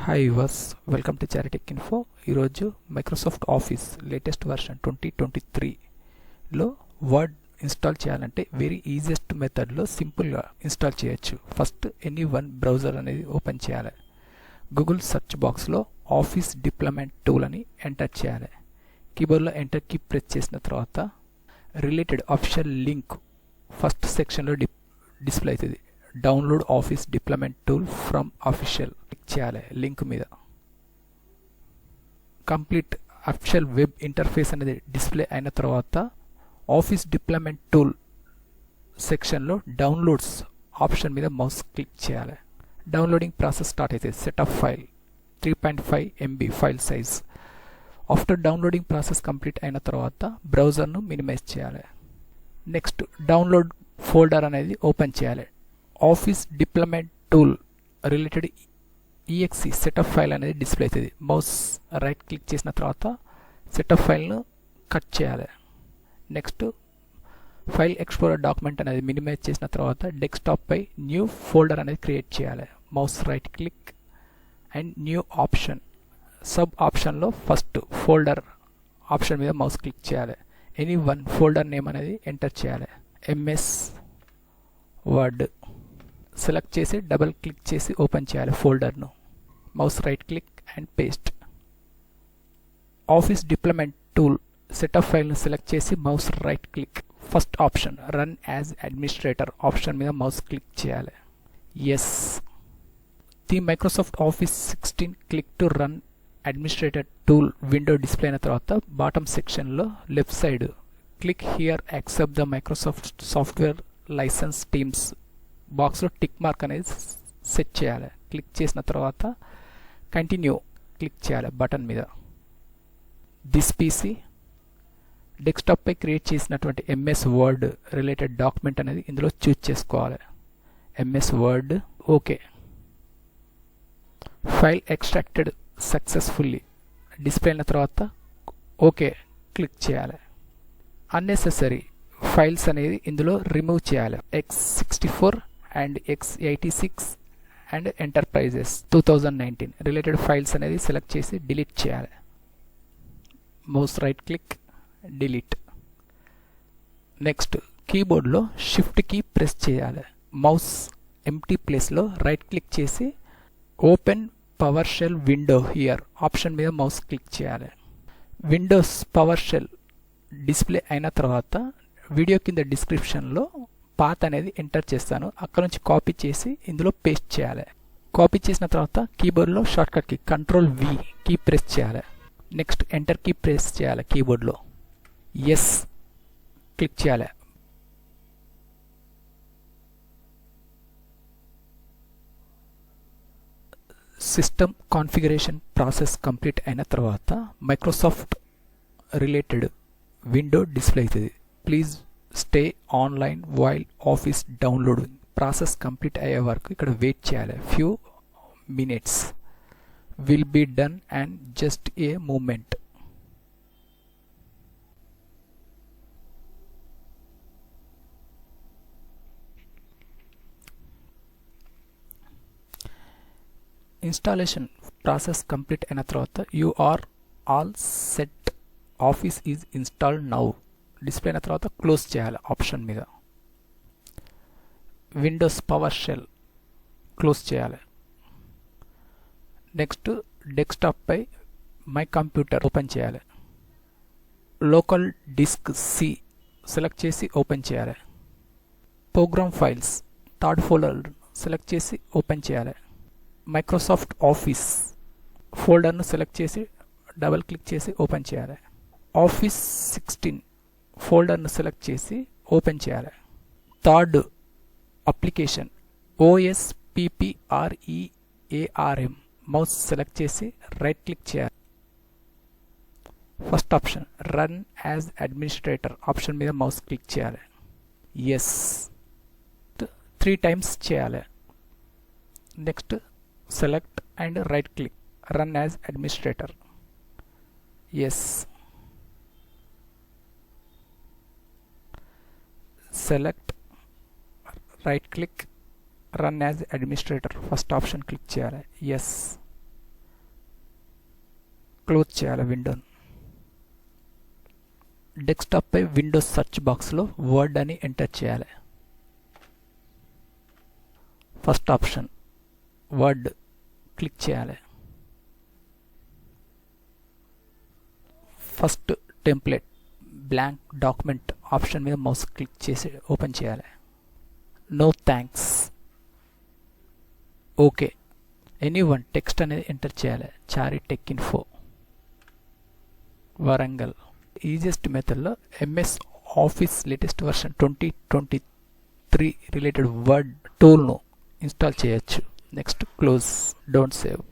Hi yours, welcome to చారిటెక్ info. ఈరోజు Microsoft Office latest version 2023లో వర్డ్ ఇన్స్టాల్ చేయాలంటే వెరీ ఈజియెస్ట్ మెథడ్లో సింపుల్గా ఇన్స్టాల్ చేయొచ్చు. ఫస్ట్ ఎనీ వన్ బ్రౌజర్ అనేది ఓపెన్ చేయాలి. గూగుల్ సెర్చ్ బాక్స్లో ఆఫీస్ డిప్లాయ్మెంట్ టూల్ అని ఎంటర్ చేయాలి. కీబోర్డ్లో ఎంటర్ కీ ప్రెస్ చేసిన తర్వాత రిలేటెడ్ అఫిషియల్ లింక్ ఫస్ట్ సెక్షన్లో డిస్ప్లే అవుతుంది. Download Office deployment tool from official click చేయాలి. లింక్ మీద కంప్లీట్ అఫిషియల్ వెబ్ ఇంటర్ఫేస్ అనేది డిస్ప్లే అయిన తర్వాత ఆఫీస్ డిప్లాయ్మెంట్ టూల్ సెక్షన్లో డౌన్లోడ్స్ ఆప్షన్ మీద మౌస్ క్లిక్ చేయాలి. డౌన్లోడింగ్ ప్రాసెస్ స్టార్ట్ అవుతుంది. Setup file 3.5 MB file size. After downloading process complete అయిన తర్వాత బ్రౌజర్ను మినిమైజ్ చేయాలి. నెక్స్ట్ డౌన్లోడ్ ఫోల్డర్ అనేది ఓపెన్ చేయాలి. Office deployment tool related exe setup file అనేది డిస్ప్లే అవుతుంది. మౌస్ రైట్ క్లిక్ చేసిన తర్వాత సెటప్ ఫైల్ను కట్ చేయాలి. నెక్స్ట్ ఫైల్ ఎక్స్ప్లోరర్ డాక్యుమెంట్ అనేది మినిమైజ్ చేసిన తర్వాత డెస్క్టాప్ పై న్యూ ఫోల్డర్ అనేది క్రియేట్ చేయాలి. Mouse right click and new option. Sub ఆప్షన్లో ఫస్ట్ ఫోల్డర్ ఆప్షన్ మీద మౌస్ క్లిక్ చేయాలి. ఎనీ వన్ ఫోల్డర్ నేమ్ అనేది ఎంటర్ చేయాలి. MS వర్డ్ సెలెక్ట్ చేసి డబుల్ క్లిక్ చేసి ఓపెన్ చేయాలి ఫోల్డర్ను. Mouse right click and paste. Office deployment tool setup ఫైల్ను సెలెక్ట్ చేసి mouse right click first option run as administrator option మీద మౌస్ క్లిక్ చేయాలి. Yes. The Microsoft Office 16 click to run administrator tool window display అయిన తర్వాత bottom సెక్షన్లో left side click here accept the Microsoft software license terms బాక్స్లో tick mark అనేది set చేయాలి. Click చేసిన తర్వాత కంటిన్యూ క్లిక్ చేయాలి బటన్ మీద. దిస్ పీసీ డెస్క్టాప్ పై క్రియేట్ చేసినటువంటి MS వర్డ్ రిలేటెడ్ డాక్యుమెంట్ అనేది ఇందులో చూజ్ చేసుకోవాలి. MS word. Okay. File extracted successfully display అయిన తర్వాత ఓకే క్లిక్ చేయాలి. అన్నెసెసరీ ఫైల్స్ అనేది ఇందులో రిమూవ్ చేయాలి. X64 and X86 and enterprises 2019 related files అనేది సెలెక్ట్ చేసి డిలీట్ చేయాలి. Mouse right click delete. Next కీబోర్డ్లో షిఫ్ట్ కీ ప్రెస్ చేయాలి. మౌస్ ఎంప్టీ ప్లేస్లో రైట్ క్లిక్ చేసి open power shell window here option మీద మౌస్ క్లిక్ చేయాలి. విండోస్ పవర్ షెల్ డిస్ప్లే అయిన తర్వాత వీడియో కింద డిస్క్రిప్షన్లో పాత్ అనేది ఎంటర్ చేస్తాను. అక్కడ నుంచి కాపీ చేసి ఇందులో పేస్ట్ చేయాలి. కాపీ చేసిన తర్వాత కీబోర్డ్లో shortcut key Ctrl+V key press చేయాలి. నెక్స్ట్ ఎంటర్ కీ ప్రెస్ చేయాలి కీబోర్డ్లో. ఎస్ క్లిక్ చేయాలి. సిస్టమ్ కాన్ఫిగరేషన్ ప్రాసెస్ కంప్లీట్ అయిన తర్వాత మైక్రోసాఫ్ట్ రిలేటెడ్ విండో డిస్ప్లే అవుతుంది. Please stay online while office downloading process complete అయ్యే వరకు ఇక్కడ వెయిట్ చేయాలి. Few minutes will be done and just a moment. Installation process complete అయిన తర్వాత you are all set office is installed now display అయిన తర్వాత close చేయాలి option మీద. విండోస్ పవర్ షెల్ క్లోజ్ చేయాలి. నెక్స్ట్ డెస్క్టాప్ పై మై కంప్యూటర్ ఓపెన్ చేయాలి. Local disk C select చేసి ఓపెన్ చేయాలి. Program files third folder select చేసి ఓపెన్ చేయాలి. మైక్రోసాఫ్ట్ ఆఫీస్ ఫోల్డర్ను సెలెక్ట్ చేసి డబుల్ క్లిక్ చేసి ఓపెన్ చేయాలి. ఆఫీస్ 16 ఫోల్డర్ను సెలెక్ట్ చేసి ఓపెన్ చేయాలి. Third application OSPPREARM mouse select చేసి రైట్ క్లిక్ చేయాలి. First option run as administrator option మీద మౌస్ క్లిక్ చేయాలి. ఎస్ 3 టైమ్స్ చేయాలి. Next select and right click run as administrator. Yes. Select right click run as administrator first option click చేయాలి. Yes. Close చేయాలి విండోని. Desktop పై windows search బాక్స్లో word అని enter చేయాలి. ఫస్ట్ ఆప్షన్ వర్డ్ క్లిక్ చేయాలి. First template blank document option మీద mouse click చేసి ఓపెన్ చేయాలి. No thanks, okay, anyone text అనేది ఎంటర్ చేయాలి. Chari tech info, Warangal. Easiest మెథడ్లో MS office latest version 2023 related word టూల్ను install చేయొచ్చు. Next close, don't save.